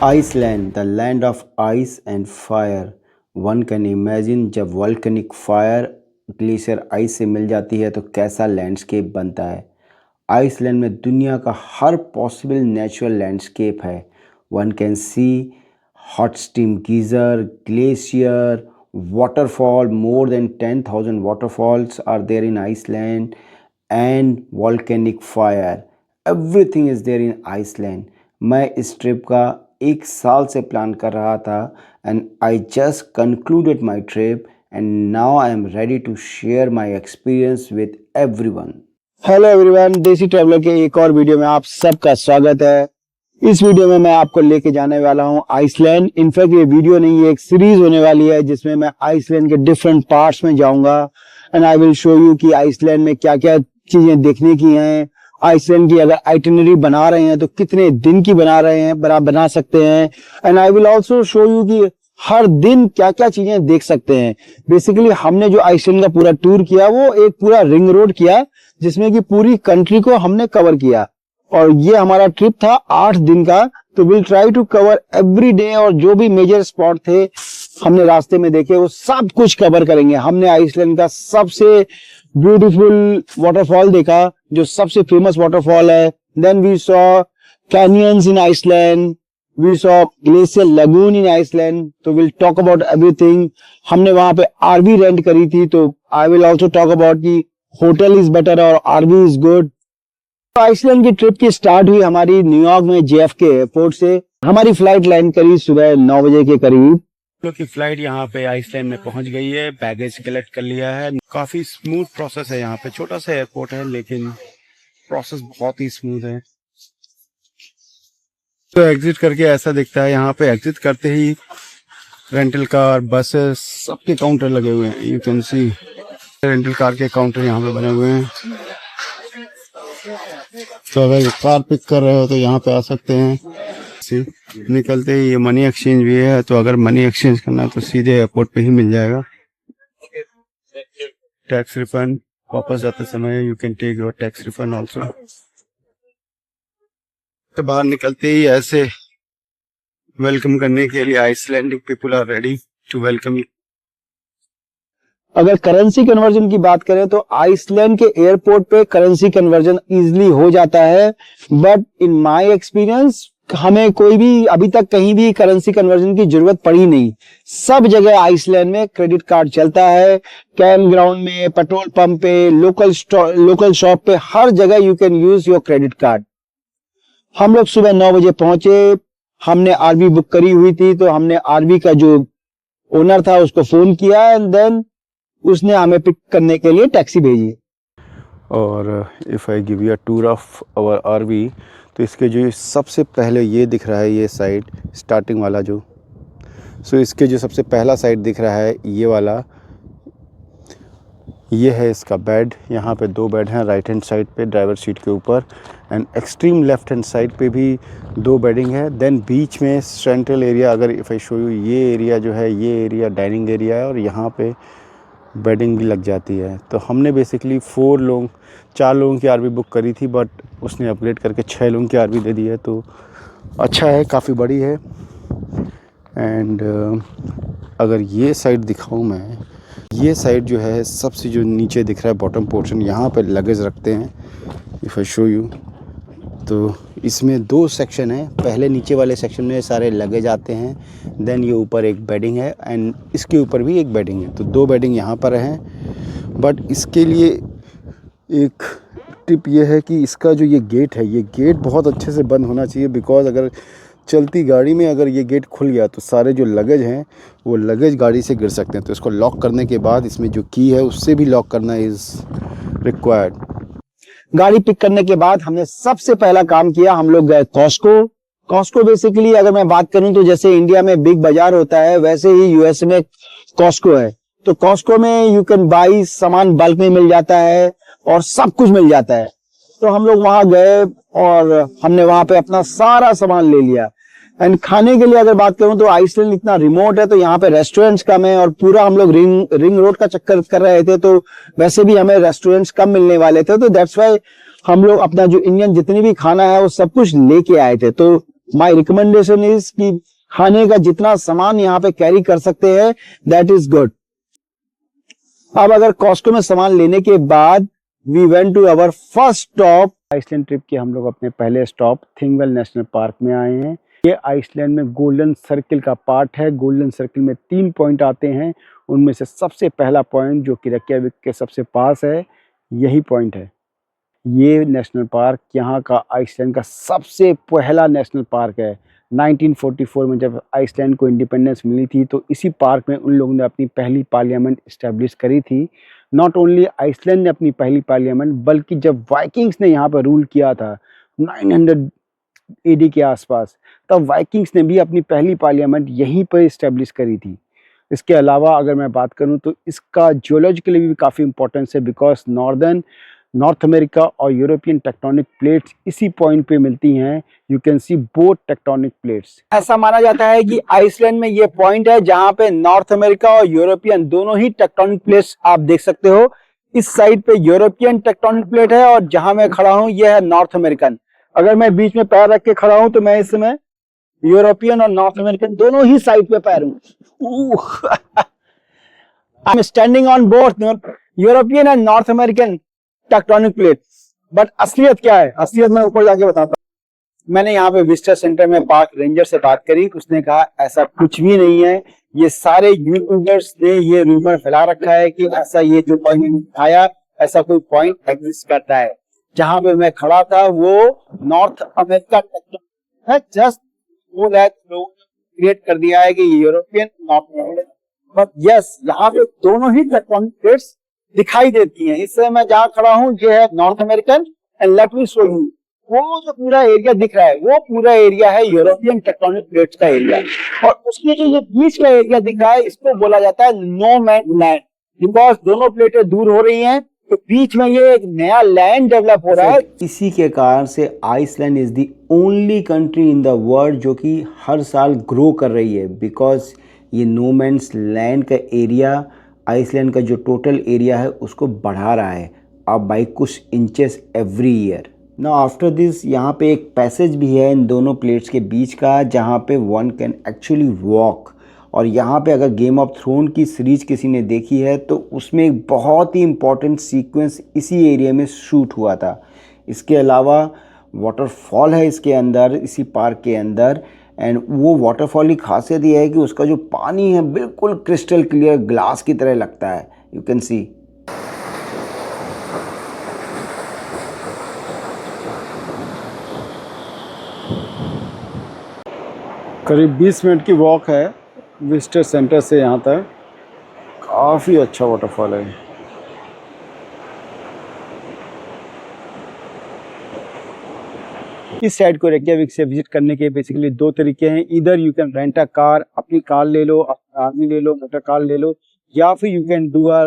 Iceland, the land of ice and fire. One can imagine जब volcanic fire glacier ice से मिल जाती है तो कैसा लैंडस्केप बनता है। आइसलैंड में दुनिया का हर पॉसिबल नेचुरल लैंडस्केप है। One can see hot steam geyser, glacier, waterfall. More than 10,000 waterfalls are there in Iceland, and volcanic fire. Everything is there in Iceland. मैं इस ट्रिप का 1 साल से प्लान कर रहा था, and I just concluded my trip, and now I am ready to share my experience with everyone. Hello everyone, देसी traveller के एक और वीडियो में आप सबका स्वागत है। इस वीडियो में मैं आपको लेके जाने वाला हूं आइसलैंड। इनफैक्ट ये वीडियो नहीं, ये एक सीरीज होने वाली है जिसमें मैं आइसलैंड के डिफरेंट पार्ट्स में जाऊंगा, and I will show you कि आइसलैंड में क्या क्या चीजें देखने की हैं। आइसलैंड की अगर आइटिनरी बना रहे हैं तो कितने दिन की बना रहे हैं, बना सकते हैं। And I will also show you कि हर दिन क्या क्या चीजें देख सकते हैं। बेसिकली हमने जो आइसलैंड का पूरा टूर किया वो एक पूरा रिंग रोड किया, जिसमें कि पूरी कंट्री को हमने कवर किया, और ये हमारा ट्रिप था 8 दिन का। तो will try to cover every day, और जो भी मेजर स्पॉट थे हमने रास्ते में देखे वो सब कुछ कवर करेंगे। हमने आइसलैंड का सबसे ब्यूटीफुल वाटरफॉल देखा, जो सबसे फेमस वाटरफॉल है। Then we saw canyons in Iceland, we saw glacier lagoon in Iceland. तो विल टॉक अबाउट एवरीथिंग। हमने वहां पे आरवी रेंट करी थी, तो I will also talk about की होटल इज बेटर और आरवी इज गुड। आइसलैंड की ट्रिप की स्टार्ट हुई हमारी न्यूयॉर्क में JFK एयरपोर्ट से। हमारी फ्लाइट लैंड करी सुबह 9 बजे के करीब। लोग की फ्लाइट यहाँ पे आइसलैंड में पहुंच गई है, बैगेज कलेक्ट कर लिया है। काफी स्मूथ प्रोसेस है यहाँ पे। छोटा सा एयरपोर्ट है लेकिन प्रोसेस बहुत ही स्मूथ है। तो एग्जिट करके ऐसा दिखता है। यहाँ पे एग्जिट करते ही रेंटल कार, बसेस, सबके काउंटर लगे हुए हैं। You can see rental car के काउंटर यहाँ पे बने हुए हैं। तो अगर कार पिक कर रहे हो तो यहाँ पे आ सकते हैं। निकलते ही ये मनी एक्सचेंज भी है, तो अगर मनी एक्सचेंज करना है तो सीधे एयरपोर्ट पे ही मिल जाएगा। टैक्स रिफंड, वापस जाते समय you can take your tax refund also. तो बाहर निकलते ही ऐसे वेलकम करने के लिए Icelandic people are ready to welcome you. अगर करेंसी कन्वर्जन की बात करें तो आइसलैंड के एयरपोर्ट पे करेंसी कन्वर्जन इजीली हो जाता है, बट इन माय एक्सपीरियंस हमें कोई भी अभी तक कहीं भी करेंसी कन्वर्जन की जरूरत पड़ी नहीं। सब जगह आइसलैंड में क्रेडिट कार्ड चलता है। कैंप ग्राउंड में, पेट्रोल पंप पे, लोकल शॉप पे, हर जगह you can use your credit card. हम लोग सुबह 9 बजे पहुंचे। हमने आरवी बुक करी हुई थी, तो हमने आरवी का जो ओनर था उसको फोन किया, एंड देन उसने हमें पिक करने के लिए टैक्सी भेजी। और if I give you a tour of our RV, तो इसके जो सबसे पहले ये दिख रहा है, ये साइड स्टार्टिंग वाला जो, सो इसके जो सबसे पहला साइड दिख रहा है ये वाला, ये है इसका बेड। यहाँ पे 2 बेड हैं, राइट हैंड साइड पे ड्राइवर सीट के ऊपर, and extreme left hand side पे भी 2 बेडिंग है। देन बीच में सेंट्रल एरिया, अगर इफ़ आई शो यू, ये एरिया जो है, ये एरिया डाइनिंग एरिया है, और यहाँ पे बेडिंग भी लग जाती है। तो हमने बेसिकली 4 लोगों की आरवी बुक करी थी, बट उसने अपग्रेड करके 6 लोगों की आरवी दे दी है, तो अच्छा है, काफ़ी बड़ी है। एंड अगर ये साइड दिखाऊं मैं, ये साइड जो है सबसे जो नीचे दिख रहा है बॉटम पोर्शन, यहाँ पे लगेज रखते हैं। इफ़ आई शो यू, तो इसमें 2 सेक्शन है। पहले नीचे वाले सेक्शन में सारे लगेज आते हैं, देन ये ऊपर एक बेडिंग है, एंड इसके ऊपर भी एक बेडिंग है। तो 2 बेडिंग यहाँ पर हैं। बट इसके लिए एक टिप ये है कि इसका जो ये गेट है, ये गेट बहुत अच्छे से बंद होना चाहिए, बिकॉज अगर चलती गाड़ी में अगर ये गेट खुल गया तो सारे जो लगेज हैं वो लगेज गाड़ी से गिर सकते हैं। तो इसको लॉक करने के बाद इसमें जो की है उससे भी लॉक करना इज़ रिक्वायर्ड। गाड़ी पिक करने के बाद हमने सबसे पहला काम किया, हम लोग गए कॉस्को। कॉस्को बेसिकली अगर मैं बात करूं तो जैसे इंडिया में बिग बाजार होता है वैसे ही यूएस में कॉस्को है। तो कॉस्को में यू कैन बाई, सामान बल्क में मिल जाता है और सब कुछ मिल जाता है। तो हम लोग वहां गए और हमने वहां पे अपना सारा सामान ले लिया। एंड खाने के लिए अगर बात करूं तो आइसलैंड इतना रिमोट है तो यहाँ पे रेस्टोरेंट्स कम है और पूरा हम लोग रिंग रोड का चक्कर कर रहे थे, तो वैसे भी हमें रेस्टोरेंट्स कम मिलने वाले थे। तो दैट्स वाई हम लोग अपना जो इंडियन जितनी भी खाना है वो सब कुछ लेके आए थे। तो माय रिकमेंडेशन इज कि खाने का जितना सामान यहाँ पे कैरी कर सकते हैं दैट इज गुड। अब अगर कॉस्को में सामान लेने के बाद we went to our first stop Iceland trip के। हम लोग अपने पहले स्टॉप थिंगवेल नेशनल पार्क में आए हैं। ये आइसलैंड में गोल्डन सर्किल का पार्ट है। गोल्डन सर्किल में 3 पॉइंट आते हैं, उनमें से सबसे पहला पॉइंट जो कि रेक्याविक के सबसे पास है, यही पॉइंट है। ये नेशनल पार्क यहाँ का आइसलैंड का सबसे पहला नेशनल पार्क है। 1944 में जब आइसलैंड को इंडिपेंडेंस मिली थी तो इसी पार्क में उन लोगों ने अपनी पहली पार्लियामेंट इस्टेब्लिश करी थी। नॉट ओनली आइसलैंड ने अपनी पहली पार्लियामेंट, बल्कि जब वाइकिंग्स ने यहाँ पर रूल किया था 900 एडी के आसपास, तब वाइकिंग्स ने भी अपनी पहली पार्लियामेंट यहीं पर इस्टेब्लिश करी थी। इसके अलावा अगर मैं बात करूं तो इसका जियोलॉजिकली भी काफ़ी इंपॉर्टेंस है, बिकॉज नॉर्थ अमेरिका और यूरोपियन टेक्टोनिक प्लेट्स इसी पॉइंट पे मिलती हैं। You can C both tectonic plates. ऐसा माना जाता है कि आइसलैंड में ये पॉइंट है जहां पे नॉर्थ अमेरिका और यूरोपियन दोनों ही टेक्टोनिक प्लेट्स आप देख सकते हो। इस साइड पे यूरोपियन टेक्टोनिक प्लेट है और जहां मैं खड़ा हूं यह है नॉर्थ अमेरिकन। अगर मैं बीच में पैर रख के खड़ा हूं तो मैं इस समय यूरोपियन और नॉर्थ अमेरिकन दोनों ही साइड पे पैर हूं। I am standing on both European and north American tectonic plate. But असलियत क्या है, असलियत मैं ऊपर जाके बताता हूँ। मैंने यहाँ पे विजिटर सेंटर में पार्क रेंजर से बात करी, उसने कहा ऐसा कुछ भी नहीं है। ये सारे यूट्यूबर्स ने ये रूमर फैला रखा है कि ऐसा ये जो पॉइंट दिखाया ऐसा कोई पॉइंट एग्जिस्ट करता है। जहां पे मैं खड़ा था वो नॉर्थ अमेरिका टेक्टोनिक है। जस्ट वो लोगों ने क्रिएट कर दिया है कि European north American, but yes यहाँ पे दोनों ही टेक्टोनिक प्लेट्स दिखाई देती हैं। इस समय मैं जहां खड़ा हूं ये है north American and let me show you. वो जो पूरा एरिया दिख रहा है वो पूरा एरिया है यूरोपियन टेक्टोनिक प्लेट्स का एरिया, और उसमें जो ये बीच का एरिया दिख रहा है इसको बोला जाता है नो मैन लैंड। बिकॉज दोनों प्लेटें दूर हो रही हैं तो बीच में ये एक नया लैंड डेवलप हो रहा है। इसी के कारण से Iceland is the only country in the world जो कि हर साल ग्रो कर रही है, बिकॉज ये नो मैन्स लैंड का एरिया आइसलैंड का जो टोटल एरिया है उसको बढ़ा रहा है अब बाई कुछ inches every year. Now after this यहाँ पे एक पैसेज भी है इन दोनों प्लेट्स के बीच का जहाँ पे वन कैन एक्चुअली वॉक। और यहाँ पे अगर गेम ऑफ थ्रोन की सीरीज किसी ने देखी है तो उसमें एक बहुत ही इम्पॉर्टेंट सीक्वेंस इसी एरिया में शूट हुआ था। इसके अलावा वाटरफॉल है इसके अंदर, इसी पार्क के अंदर, एंड वो वाटरफॉल की खासियत ये है कि उसका जो पानी है बिल्कुल क्रिस्टल क्लियर ग्लास की तरह लगता है। यू कैन सी करीब 20 मिनट की वॉक है विजिटर सेंटर से यहाँ तक। काफ़ी अच्छा वाटरफॉल है। इस साइड को रेक्याविक से विजिट करने के बेसिकली 2 तरीके हैं। इधर you can rent a car, अपनी कार ले लो, अपनी आदमी ले लो, मोटर कार ले लो, या फिर you can do a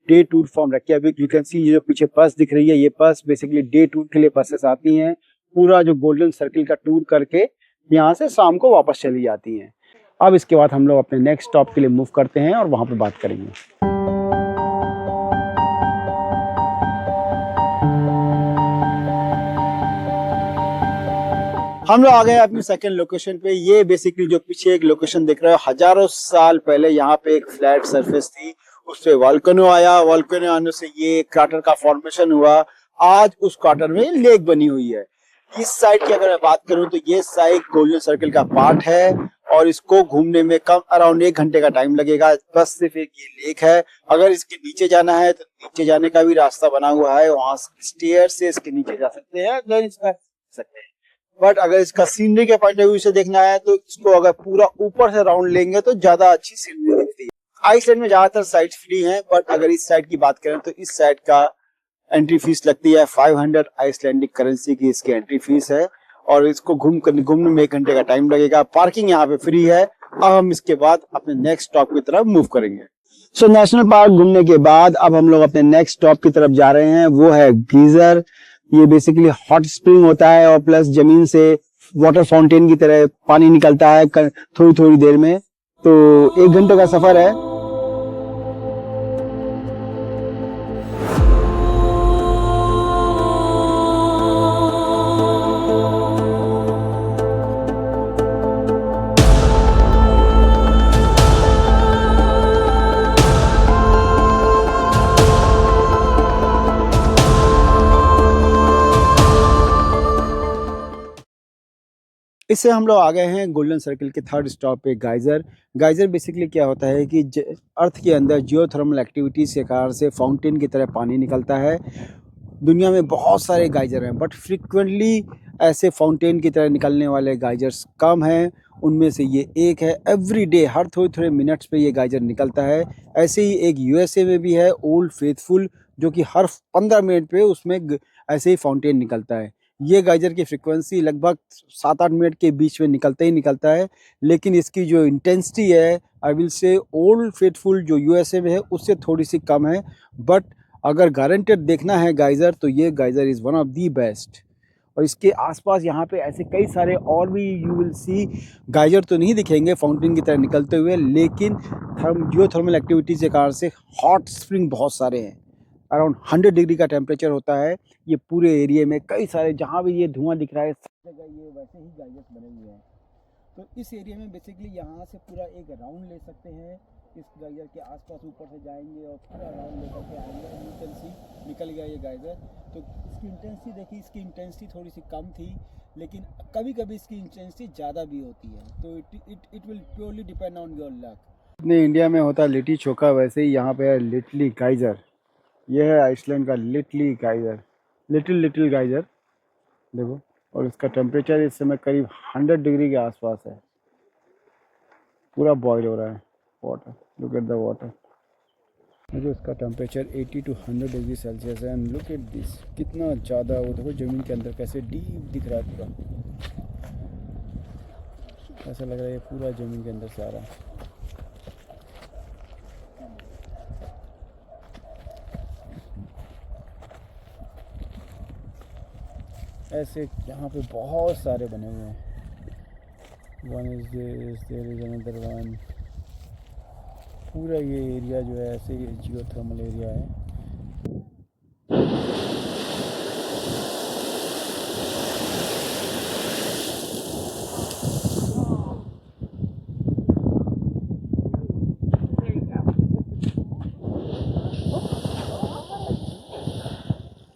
day tour from Reykjavik. You can see ये जो पीछे बस दिख रही है ये बस बेसिकली डे टूर के लिए बसेस आती हैं। पूरा जो गोल्डन सर्किल का टूर करके यहाँ से शाम को वापस चली जाती हैं। अब इसके बाद हम लोग अपने नेक्स्ट स्टॉप के लिए मूव करते हैं और वहाँ पे बात करेंगे। हम लोग आ गए अपनी सेकंड लोकेशन पे। ये बेसिकली जो पीछे एक लोकेशन दिख रहा है, हजारों साल पहले यहाँ पे एक फ्लैट सरफेस थी, उस पे वॉल्केनो आया, वॉल्केनो आने से ये क्राटर का फॉर्मेशन हुआ। आज उस क्राटर में लेक बनी हुई है। इस साइड की अगर मैं बात करूं तो ये साइड गोल्डन सर्किल का पार्ट है और इसको घूमने में कम अराउंड 1 घंटे का टाइम लगेगा। बस सिर्फ एक ये लेक है। अगर इसके नीचे जाना है तो नीचे जाने का भी रास्ता बना हुआ है, वहां स्टेयर से इसके नीचे जा सकते हैं, देन इसमें सकते हैं। बट अगर इसका सीनरी के पॉइंट ऑफ व्यू से देखना है तो इसको अगर पूरा ऊपर से राउंड लेंगे तो ज्यादा अच्छी सीनरी दिखती है। आइसलैंड में ज्यादातर साइड्स फ्री हैं, बट अगर इस साइड की बात करें तो इस साइड का एंट्री फीस लगती है 500 आइसलैंडिक करेंसी की इसकी एंट्री फीस है। और इसको घूमने में 1 घंटे का टाइम लगेगा। पार्किंग यहाँ पे फ्री है। अब हम इसके बाद अपने नेक्स्ट स्टॉप की तरफ मूव करेंगे। सो नेशनल पार्क घूमने के बाद अब हम लोग अपने नेक्स्ट स्टॉप की तरफ जा रहे हैं, वो है गीजर। ये बेसिकली हॉट स्प्रिंग होता है और प्लस जमीन से वाटर फाउंटेन की तरह पानी निकलता है थोड़ी थोड़ी देर में। तो 1 घंटे का सफर है। इससे हम लोग आ गए हैं गोल्डन सर्कल के 3rd स्टॉप पे गाइजर। गाइजर बेसिकली क्या होता है कि अर्थ के अंदर जियोथर्मल एक्टिविटीज के कारण से फाउंटेन की तरह पानी निकलता है। दुनिया में बहुत सारे गाइजर हैं बट फ्रिक्वेंटली ऐसे फाउंटेन की तरह निकलने वाले गाइजर्स कम हैं। उनमें से ये एक है। एवरी डे हर थोड़े थोड़े मिनट्स पे ये गाइजर निकलता है। ऐसे ही एक यूएसए में भी है ओल्ड फेथफुल, जो कि हर 15 मिनट पे उसमें ऐसे ही फाउंटेन निकलता है। ये गाइजर की फ्रिक्वेंसी लगभग 7-8 मिनट के बीच में निकलता ही निकलता है, लेकिन इसकी जो इंटेंसिटी है I will say old faithful जो यूएसए में है उससे थोड़ी सी कम है। बट अगर गारंटेड देखना है गाइजर तो ये geyser is one of the best. और इसके आसपास यहाँ पे ऐसे कई सारे और भी यू विल सी गाइजर तो नहीं दिखेंगे फाउंटेन की तरह निकलते हुए, लेकिन जियोथर्मल एक्टिविटीज़ के कारण से हॉट स्प्रिंग बहुत सारे हैं। अराउंड 100 डिग्री का टेम्परेचर होता है ये पूरे एरिया में। कई सारे जहाँ भी ये धुआं दिख रहा है सब जगह ये वैसे ही गाइजर्स बने हुए हैं। तो इस एरिया में बेसिकली यहाँ से पूरा एक राउंड ले सकते हैं। इस गाइजर के आसपास ऊपर से जाएंगे और पूरा राउंड लेकर के आएंगे। यू कैन सी निकल गया ये गाइजर। तो इसकी इंटेंसिटी देखिए, इसकी इंटेंसिटी थोड़ी सी कम थी, लेकिन कभी कभी इसकी इंटेंसिटी ज़्यादा भी होती है। तो it will purely depend on your luck. अपने इंडिया में होता है लिट्टी चोखा, वैसे ही यहाँ पे है लिटली गाइजर। यह है आइसलैंड का लिटली गाइजर, लिटिल गाइजर देखो। और इसका टेम्परेचर इस समय करीब 100 डिग्री के आसपास है। पूरा बॉईल हो रहा है water. Look at the water. मुझे इसका टेम्परेचर 80 to 100 डिग्री सेल्सियस है। एंड लुक एट दिस, कितना ज़्यादा वो देखो ज़मीन के अंदर कैसे डीप दिख रहा है पूरा। ऐसा लग रहा है ये पूरा ज़मीन के अंदर से आ रहा है। ऐसे यहाँ पे बहुत सारे बने हुए हैं। One is this, there is another one. पूरा ये एरिया जो है ऐसे ही जियोथर्मल एरिया है।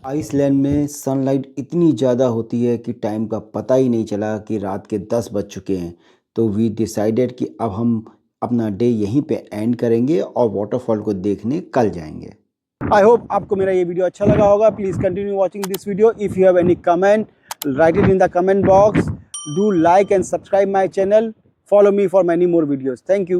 आइसलैंड में सनलाइट इतनी ज़्यादा होती है कि टाइम का पता ही नहीं चला कि रात के 10 बज चुके हैं। तो वी डिसाइडेड कि अब हम अपना डे यहीं पे एंड करेंगे और वाटरफॉल को देखने कल जाएंगे। आई होप आपको मेरा ये वीडियो अच्छा लगा होगा। Please continue watching this video. If you have any comment, right it in the comment box. Do like and subscribe my channel. Follow me for many more videos. Thank you.